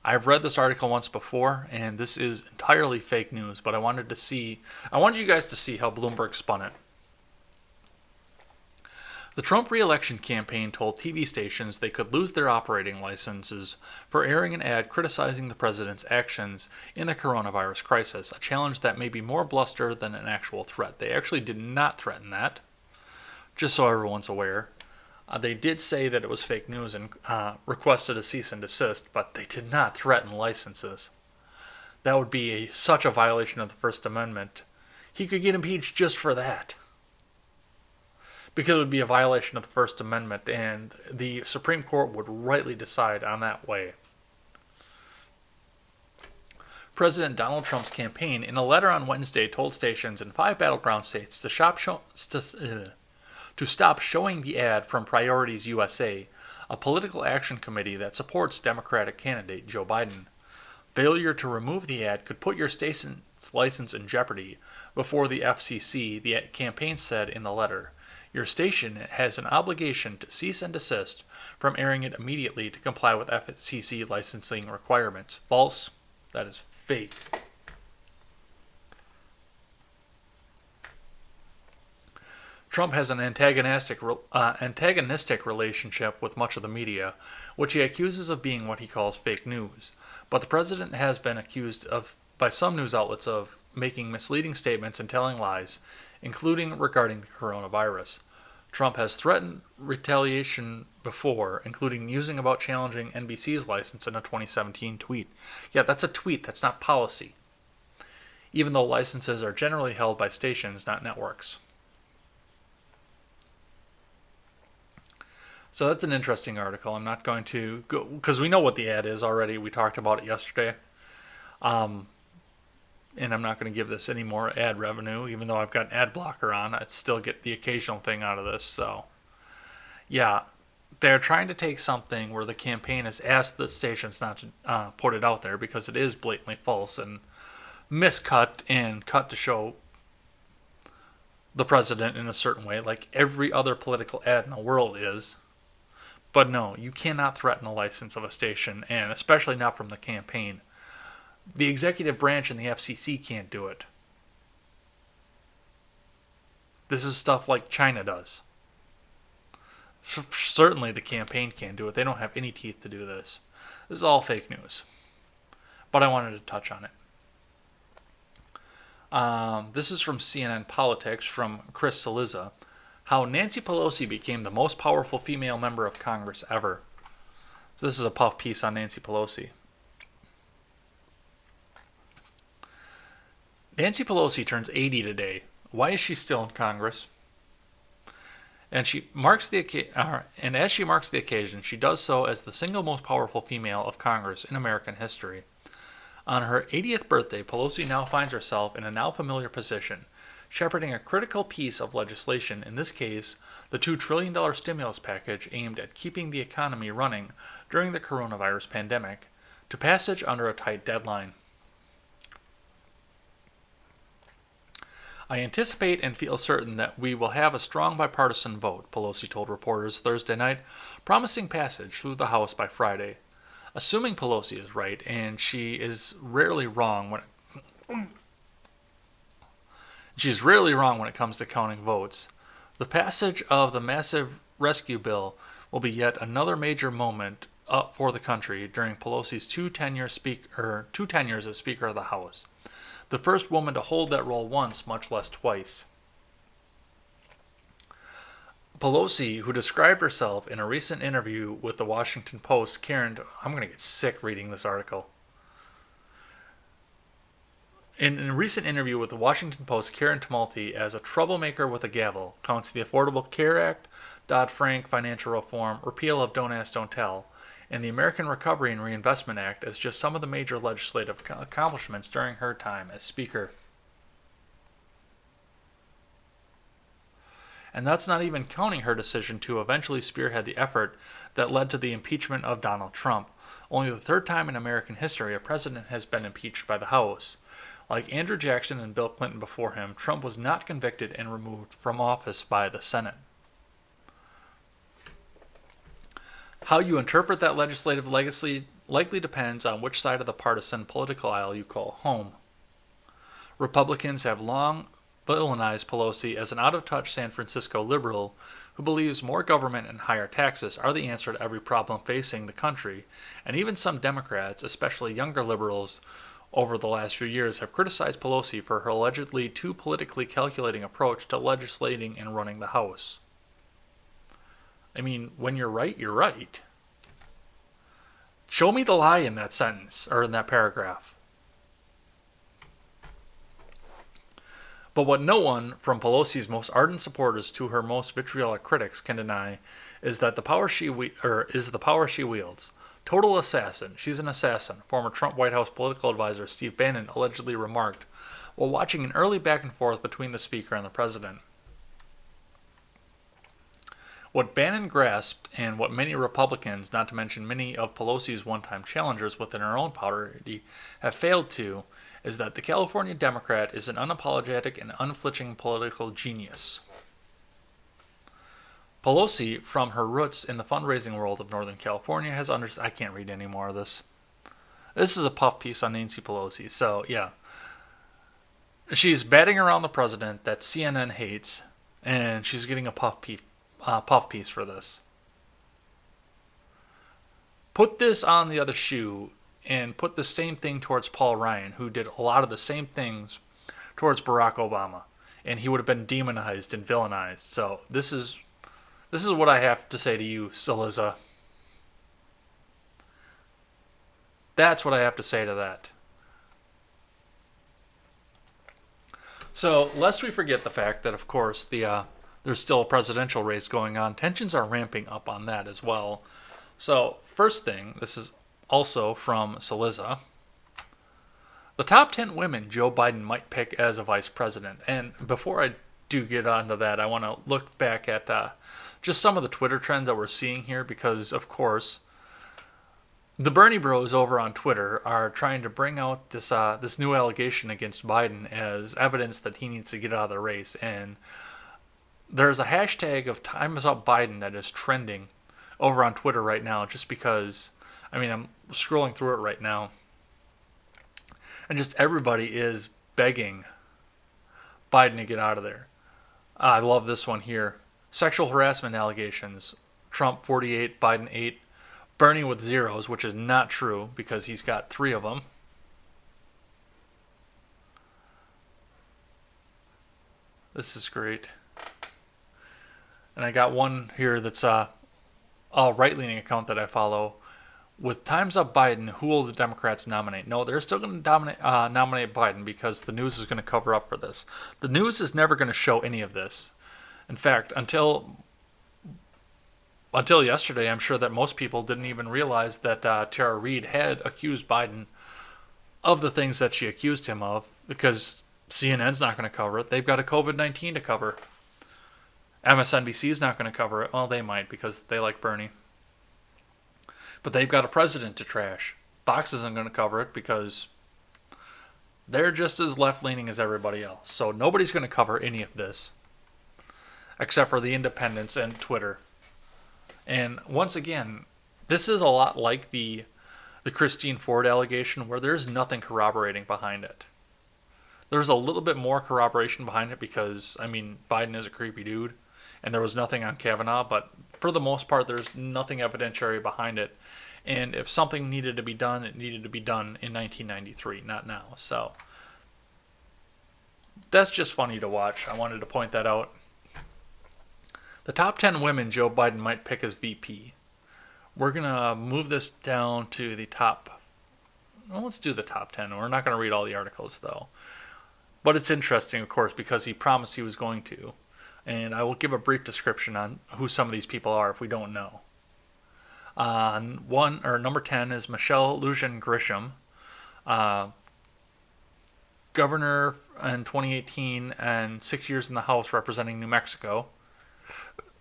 I've read this article once before, and this is entirely fake news, but I wanted you guys to see how Bloomberg spun it. The Trump re-election campaign told TV stations they could lose their operating licenses for airing an ad criticizing the president's actions in the coronavirus crisis, a challenge that may be more bluster than an actual threat. They actually did not threaten that, just so everyone's aware. They did say that it was fake news and requested a cease and desist, but they did not threaten licenses. That would be such a violation of the First Amendment. He could get impeached just for that. Because it would be a violation of the First Amendment, and the Supreme Court would rightly decide on that way. President Donald Trump's campaign, in a letter on Wednesday, told stations in 5 battleground states to stop showing the ad from Priorities USA, a political action committee that supports Democratic candidate Joe Biden. Failure to remove the ad could put your station's license in jeopardy. Before the FCC, the campaign said in the letter, your station has an obligation to cease and desist from airing it immediately to comply with FCC licensing requirements. False. That is fake. Trump has an antagonistic relationship with much of the media, which he accuses of being what he calls fake news. But the president has been accused by some news outlets of making misleading statements and telling lies, including regarding the coronavirus. Trump has threatened retaliation before, including musing about challenging NBC's license in a 2017 tweet. Yeah, that's a tweet, that's not policy. Even though licenses are generally held by stations, not networks. So that's an interesting article. I'm not going to go, because we know what the ad is already. We talked about it yesterday. And I'm not going to give this any more ad revenue, even though I've got an ad blocker on. I'd still get the occasional thing out of this. So, yeah, they're trying to take something where the campaign has asked the stations not to put it out there because it is blatantly false and miscut and cut to show the president in a certain way, like every other political ad in the world is. But no, you cannot threaten a license of a station, and especially not from the campaign. The executive branch and the FCC can't do it. This is stuff like China does. Certainly the campaign can't do it. They don't have any teeth to do this. This is all fake news. But I wanted to touch on it. This is from CNN Politics from Chris Cillizza. How Nancy Pelosi became the most powerful female member of Congress ever. So this is a puff piece on Nancy Pelosi. Nancy Pelosi turns 80 today. Why is she still in Congress? And as she marks the occasion, she does so as the single most powerful female of Congress in American history. On her 80th birthday, Pelosi now finds herself in a now familiar position, shepherding a critical piece of legislation, in this case, the $2 trillion stimulus package aimed at keeping the economy running during the coronavirus pandemic, to passage under a tight deadline. I anticipate and feel certain that we will have a strong bipartisan vote, Pelosi told reporters Thursday night, promising passage through the House by Friday. Assuming Pelosi is right, and she is rarely wrong when it comes to counting votes, the passage of the massive rescue bill will be yet another major moment up for the country during Pelosi's two tenures as Speaker of the House. The first woman to hold that role once, much less twice. Pelosi, who described herself in a recent interview with the Washington Post, I'm going to get sick reading this article. In a recent interview with the Washington Post, Karen Tumulty, as a troublemaker with a gavel, counts the Affordable Care Act, Dodd-Frank financial reform, repeal of Don't Ask, Don't Tell, and the American Recovery and Reinvestment Act as just some of the major legislative accomplishments during her time as Speaker. And that's not even counting her decision to eventually spearhead the effort that led to the impeachment of Donald Trump, only the third time in American history a president has been impeached by the House. Like Andrew Jackson and Bill Clinton before him, Trump was not convicted and removed from office by the Senate. How you interpret that legislative legacy likely depends on which side of the partisan political aisle you call home. Republicans have long villainized Pelosi as an out-of-touch San Francisco liberal who believes more government and higher taxes are the answer to every problem facing the country, and even some Democrats, especially younger liberals, over the last few years have criticized Pelosi for her allegedly too politically calculating approach to legislating and running the House. I mean, when you're right, you're right. Show me the lie in that sentence, or in that paragraph. But what no one, from Pelosi's most ardent supporters to her most vitriolic critics, can deny is that the power she wields. Total assassin. She's an assassin, former Trump White House political advisor Steve Bannon allegedly remarked while watching an early back and forth between the Speaker and the President. What Bannon grasped, and what many Republicans, not to mention many of Pelosi's one-time challengers within her own party, have failed to, is that the California Democrat is an unapologetic and unflinching political genius. Pelosi, from her roots in the fundraising world of Northern California, has understood. I can't read any more of this. This is a puff piece on Nancy Pelosi, so yeah. She's batting around the president that CNN hates, and she's getting a puff piece for this. Put this on the other shoe and put the same thing towards Paul Ryan, who did a lot of the same things towards Barack Obama, and he would have been demonized and villainized. So this is what I have to say to you, Saliza. That's what I have to say to that. So, lest we forget the fact that, of course, there's still a presidential race going on. Tensions are ramping up on that as well. So, first thing, this is also from Saliza. The top 10 women Joe Biden might pick as a vice president. And before I do get onto that, I want to look back at just some of the Twitter trends that we're seeing here because, of course, the Bernie Bros over on Twitter are trying to bring out this new allegation against Biden as evidence that he needs to get out of the race. And there's a hashtag of Time Is Up Biden that is trending over on Twitter right now just because, I'm scrolling through it right now. And just everybody is begging Biden to get out of there. I love this one here. Sexual harassment allegations. Trump 48, Biden 8. Bernie with zeros, which is not true because he's got 3 of them. This is great. And I got one here that's a right-leaning account that I follow. With Time's Up Biden, who will the Democrats nominate? No, they're still going to nominate Biden because the news is going to cover up for this. The news is never going to show any of this. In fact, until yesterday, I'm sure that most people didn't even realize that Tara Reid had accused Biden of the things that she accused him of because CNN's not going to cover it. They've got a COVID-19 to cover. MSNBC's not going to cover it. Well, they might because they like Bernie. But they've got a president to trash. Fox isn't going to cover it because they're just as left-leaning as everybody else. So nobody's going to cover any of this except for the independents and Twitter. And once again, this is a lot like the Christine Ford allegation where there's nothing corroborating behind it. There's a little bit more corroboration behind it because, Biden is a creepy dude and there was nothing on Kavanaugh, but for the most part, there's nothing evidentiary behind it. And if something needed to be done, it needed to be done in 1993, not now. So that's just funny to watch. I wanted to point that out. The top 10 women Joe Biden might pick as VP. We're going to move this down to the top Well, let's do the top 10. We're not going to read all the articles, though. But it's interesting, of course, because he promised he was going to. And I will give a brief description on who some of these people are if we don't know. Number 10 is Michelle Lujan Grisham, governor in 2018 and 6 years in the House representing New Mexico.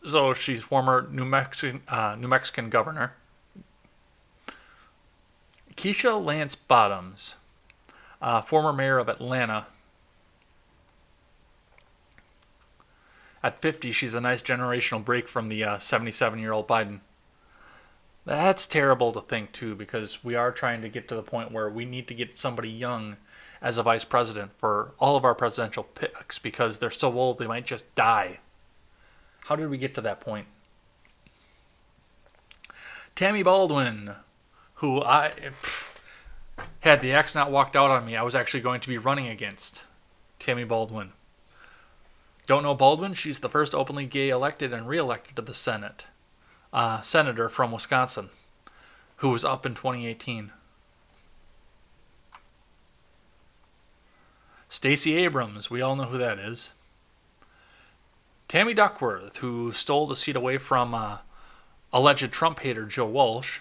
So she's former New Mexican governor. Keisha Lance Bottoms, former mayor of Atlanta. At 50, she's a nice generational break from the 77-year-old Biden. That's terrible to think, too, because we are trying to get to the point where we need to get somebody young as a vice president for all of our presidential picks because they're so old they might just die. How did we get to that point? Tammy Baldwin, who had the X not walked out on me, I was actually going to be running against Tammy Baldwin. Don't know Baldwin? She's the first openly gay elected and re-elected to the Senate. Senator from Wisconsin, who was up in 2018. Stacey Abrams, we all know who that is. Tammy Duckworth, who stole the seat away from alleged Trump hater Joe Walsh,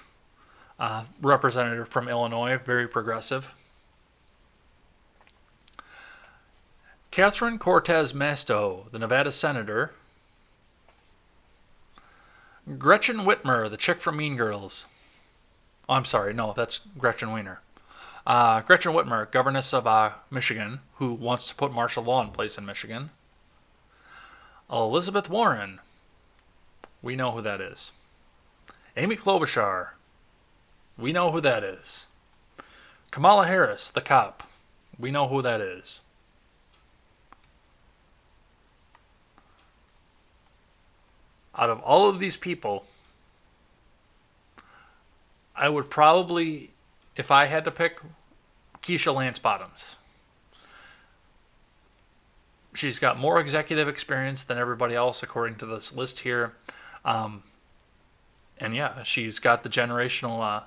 representative from Illinois, very progressive. Catherine Cortez Masto, the Nevada senator. Gretchen Whitmer, the chick from Mean Girls. Oh, I'm sorry, no, that's Gretchen Wiener. Gretchen Whitmer, governess of Michigan, who wants to put martial law in place in Michigan. Elizabeth Warren, we know who that is. Amy Klobuchar, we know who that is. Kamala Harris, the cop, we know who that is. Out of all of these people, I would probably, if I had to pick, Keisha Lance Bottoms. She's got more executive experience than everybody else, according to this list here. And yeah, she's got the generational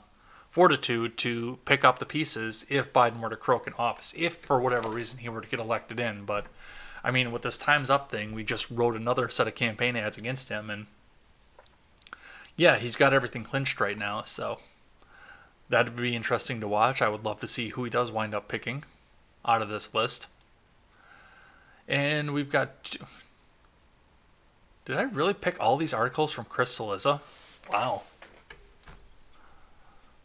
fortitude to pick up the pieces if Biden were to croak in office, if for whatever reason he were to get elected in. But I mean, with this Time's Up thing, we just wrote another set of campaign ads against him, and yeah, he's got everything clinched right now, so that'd be interesting to watch. I would love to see who he does wind up picking out of this list. And we've got... Did I really pick all these articles from Chris Cillizza? Wow.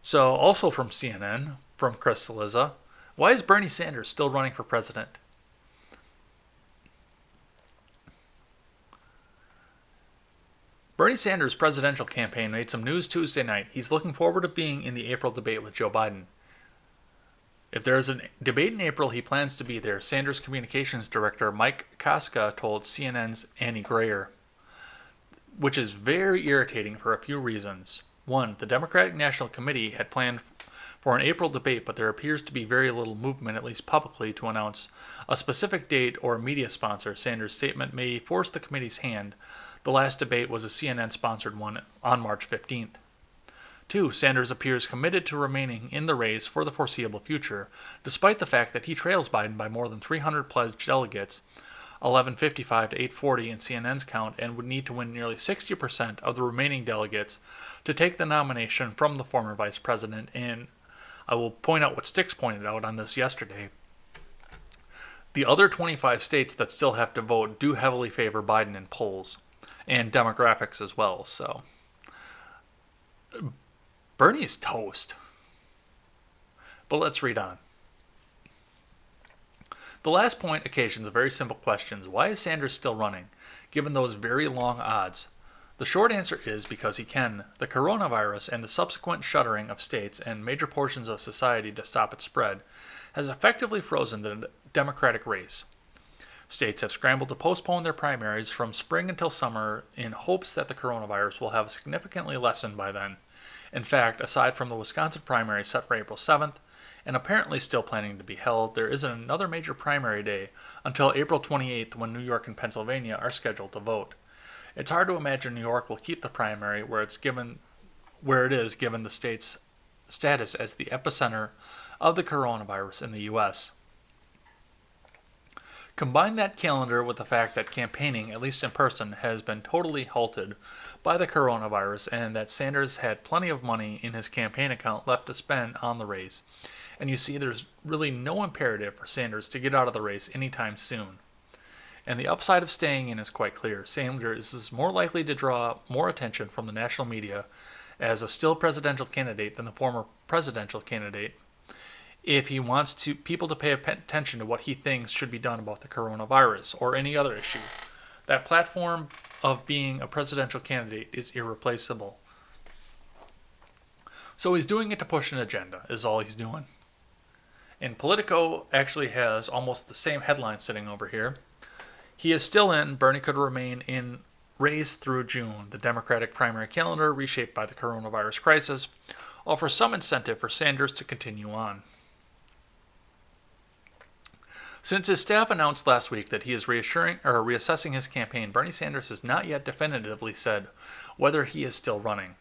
So, also from CNN, from Chris Cillizza, why is Bernie Sanders still running for president? Bernie Sanders' presidential campaign made some news Tuesday night. He's looking forward to being in the April debate with Joe Biden. If there is a debate in April, he plans to be there, Sanders' communications director Mike Koska told CNN's Annie Grayer, which is very irritating for a few reasons. One, the Democratic National Committee had planned for an April debate, but there appears to be very little movement, at least publicly, to announce a specific date or media sponsor. Sanders' statement may force the committee's hand. The last debate was a CNN-sponsored one on March 15th. 2. Sanders appears committed to remaining in the race for the foreseeable future, despite the fact that he trails Biden by more than 300 pledged delegates, 1155 to 840 in CNN's count, and would need to win nearly 60% of the remaining delegates to take the nomination from the former vice president. And I will point out what Styx pointed out on this yesterday. The other 25 states that still have to vote do heavily favor Biden in polls and demographics as well. So Bernie is toast. But let's read on. The last point occasions a very simple question. Why is Sanders still running, given those very long odds? The short answer is because he can. The coronavirus and the subsequent shuttering of states and major portions of society to stop its spread has effectively frozen the Democratic race. States have scrambled to postpone their primaries from spring until summer in hopes that the coronavirus will have significantly lessened by then. In fact, aside from the Wisconsin primary set for April 7th, and apparently still planning to be held, there isn't another major primary day until April 28th when New York and Pennsylvania are scheduled to vote. It's hard to imagine New York will keep the primary where it is given the state's status as the epicenter of the coronavirus in the U.S. Combine that calendar with the fact that campaigning, at least in person, has been totally halted by the coronavirus and that Sanders had plenty of money in his campaign account left to spend on the race. And you see there's really no imperative for Sanders to get out of the race anytime soon. And the upside of staying in is quite clear. Sanders is more likely to draw more attention from the national media as a still presidential candidate than the former presidential candidate, if he wants people to pay attention to what he thinks should be done about the coronavirus or any other issue. That platform of being a presidential candidate is irreplaceable. So he's doing it to push an agenda, is all he's doing. And Politico actually has almost the same headline sitting over here. He is still in. Bernie could remain in race through June. The Democratic primary calendar, reshaped by the coronavirus crisis, offers some incentive for Sanders to continue on. Since his staff announced last week that he is reassessing his campaign, Bernie Sanders has not yet definitively said whether he is still running.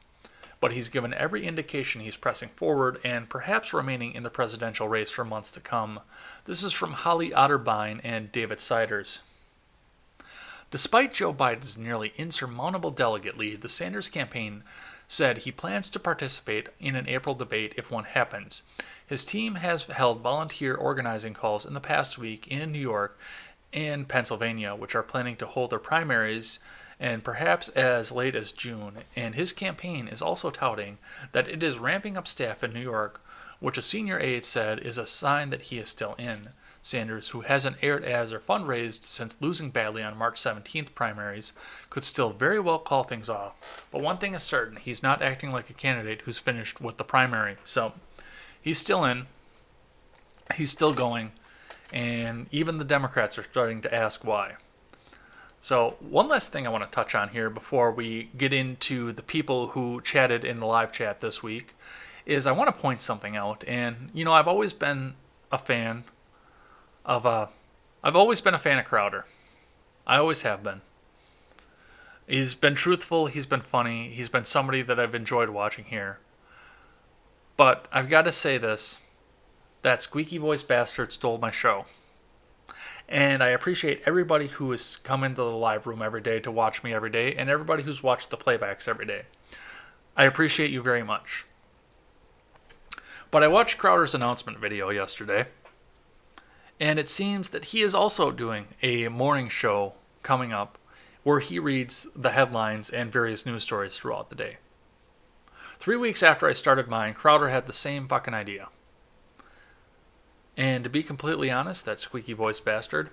But he's given every indication he's pressing forward and perhaps remaining in the presidential race for months to come. This is from Holly Otterbein and David Siders. Despite Joe Biden's nearly insurmountable delegate lead, the Sanders campaign said he plans to participate in an April debate if one happens. His team has held volunteer organizing calls in the past week in New York and Pennsylvania, which are planning to hold their primaries and perhaps as late as June. And his campaign is also touting that it is ramping up staff in New York, which a senior aide said is a sign that he is still in. Sanders, who hasn't aired ads or fundraised since losing badly on March 17th primaries, could still very well call things off. But one thing is certain, he's not acting like a candidate who's finished with the primary. So he's still in, he's still going, and even the Democrats are starting to ask why. So one last thing I want to touch on here before we get into the people who chatted in the live chat this week is I want to point something out. And, you know, I've always been a fan of Crowder. I always have been. He's been truthful, he's been funny, he's been somebody that I've enjoyed watching here. But I've got to say this, that squeaky voice bastard stole my show. And I appreciate everybody who has come into the live room every day to watch me every day, and everybody who's watched the playbacks every day. I appreciate you very much. But I watched Crowder's announcement video yesterday, and it seems that he is also doing a morning show coming up where he reads the headlines and various news stories throughout the day. 3 weeks after I started mine, Crowder had the same fucking idea. And to be completely honest, that squeaky voice bastard,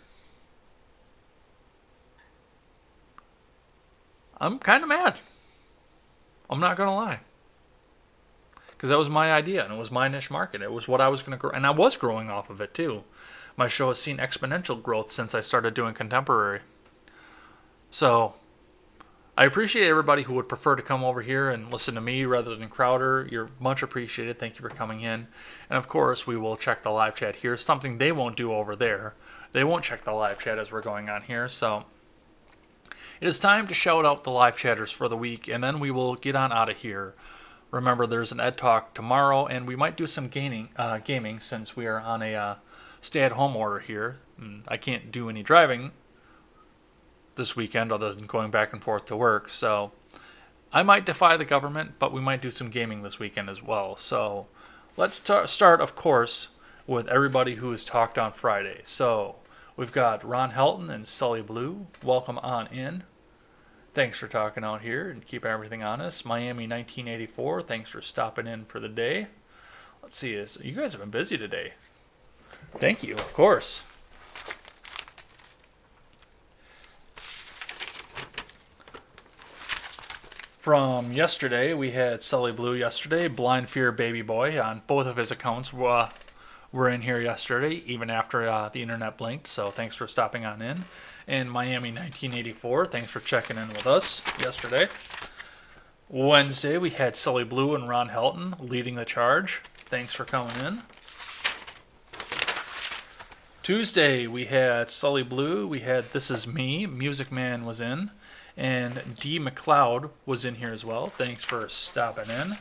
I'm kind of mad. I'm not going to lie. Because that was my idea, and it was my niche market. It was what I was going to grow, and I was growing off of it too. My show has seen exponential growth since I started doing contemporary. So I appreciate everybody who would prefer to come over here and listen to me rather than Crowder. You're much appreciated. Thank you for coming in. And of course, we will check the live chat here. Something they won't do over there. They won't check the live chat as we're going on here. So it is time to shout out the live chatters for the week, and then we will get on out of here. Remember, there's an Ed Talk tomorrow, and we might do some gaming since we are on a stay-at-home order here. I can't do any driving this weekend other than going back and forth to work, so I might defy the government, but we might do some gaming this weekend as well. So let's start, of course, with everybody who has talked on Friday. So we've got Ron Helton and Sully Blue. Welcome on in. Thanks for talking out here and keeping everything honest. Miami 1984, thanks for stopping in for the day. Let's see, you guys have been busy today. Thank you, of course. From yesterday, we had Sully Blue yesterday, Blind Fear Baby Boy on both of his accounts were in here yesterday, even after the internet blinked, so thanks for stopping on in. And Miami 1984, thanks for checking in with us yesterday. Wednesday, we had Sully Blue and Ron Helton leading the charge. Thanks for coming in. Tuesday, we had Sully Blue, we had This Is Me, Music Man was in, and D. McLeod was in here as well. Thanks for stopping in.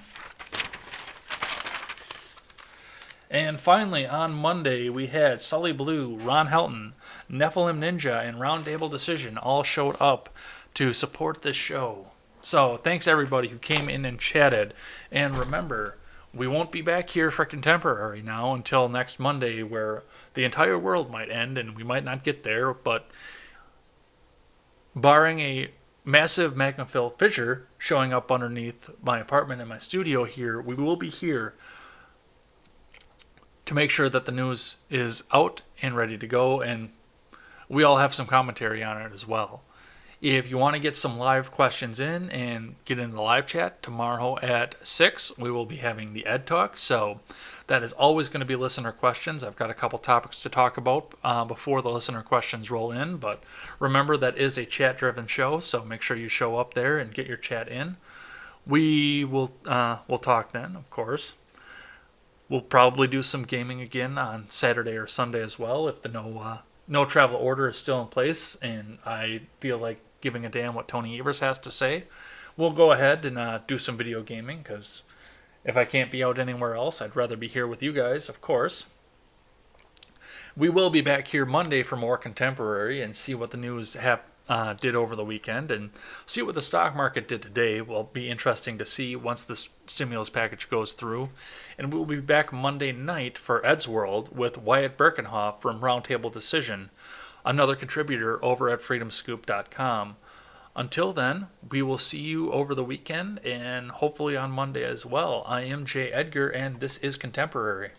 And finally, on Monday, we had Sully Blue, Ron Helton, Nephilim Ninja, and Roundtable Decision all showed up to support this show. So thanks everybody who came in and chatted. And remember, we won't be back here for Contemporary now until next Monday, where the entire world might end and we might not get there. But barring a massive magma-filled fissure showing up underneath my apartment and my studio here, we will be here to make sure that the news is out and ready to go, and we all have some commentary on it as well. If you want to get some live questions in and get in the live chat, tomorrow at 6, we will be having the Ed Talk. So that is always going to be listener questions. I've got a couple topics to talk about before the listener questions roll in. But remember, that is a chat-driven show, so make sure you show up there and get your chat in. We will we'll talk then, of course. We'll probably do some gaming again on Saturday or Sunday as well if the no travel order is still in place and I feel like giving a damn what Tony Evers has to say. We'll go ahead and do some video gaming, because if I can't be out anywhere else, I'd rather be here with you guys, of course. We will be back here Monday for more Contemporary and see what the news did over the weekend and see what the stock market did today. Will be interesting to see once this stimulus package goes through. And we'll be back Monday night for Ed's World with Wyatt Birkenhoff from Roundtable Decision, another contributor over at freedomscoop.com. Until then, we will see you over the weekend and hopefully on Monday as well. I am Jay Edgar, and this is Contemporary.